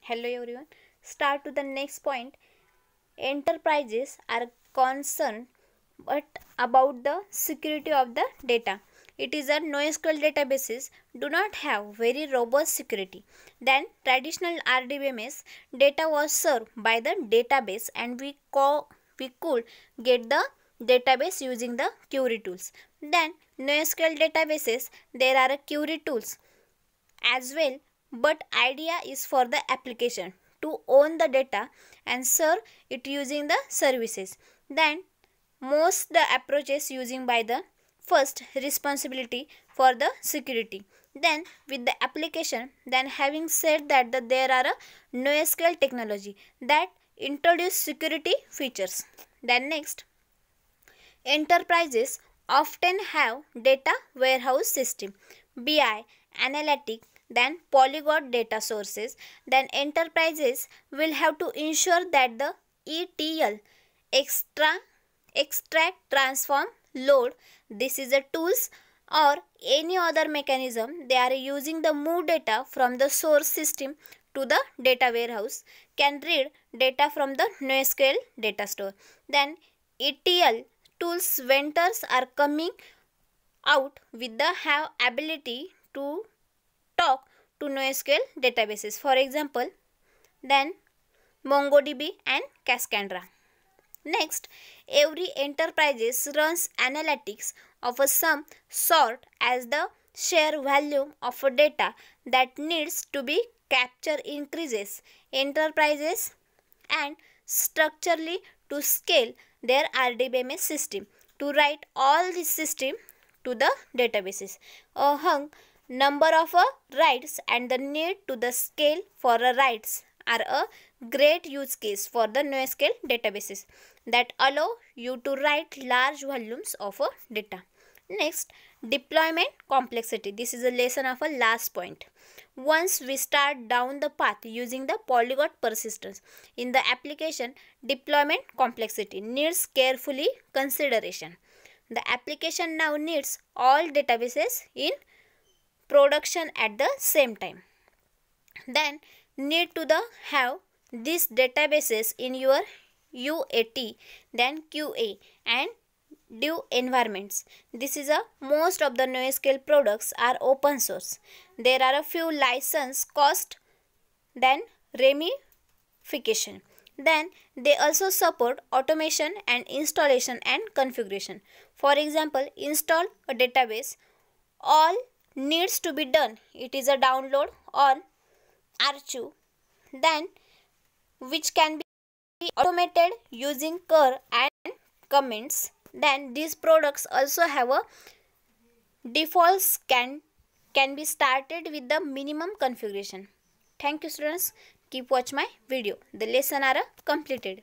Hello everyone. Start to the next point. Enterprises are concerned but about the security of the data. It is a NoSQL databases do not have very robust security. Then traditional RDBMS data was served by the database and we could get the database using the query tools. Then NoSQL databases there are query tools as well, but idea is for the application to own the data and serve it using the services. Then most the approaches using by the first responsibility for the security, then with the application, then having said that there are a NoSQL technology that introduce security features. Then next, enterprises often have data warehouse system, BI, analytic, then polyglot data sources. Then enterprises will have to ensure that the ETL extract, transform, load, this is a tools or any other mechanism they are using the move data from the source system to the data warehouse, can read data from the NoSQL data store. Then ETL tools vendors are coming out with the have ability to talk to NoSQL databases. For example, then MongoDB and Cassandra. Next, every enterprise runs analytics of a some sort as the share volume of a data that needs to be captured increases. Enterprises and structurally to scale their RDBMS system to write all this system to the databases. A hung number of writes and the need to the scale for a writes are a great use case for the NoSQL databases that allow you to write large volumes of data. Next, deployment complexity. This is a lesson of a last point. Once we start down the path using the polyglot persistence in the application, deployment complexity needs carefully consideration. The application now needs all databases in production at the same time. Then need to the have these databases in your UAT, then QA and dev environments. This is a most of the NoSQL products are open source. There are a few license cost, then ramification. Then they also support automation and installation and configuration. For example, install a database, all needs to be done. It is a download or archive, then which can be automated using curl and comments. Then these products also have a defaults can be started with the minimum configuration. Thank you students. Keep watch my video. The lesson are completed.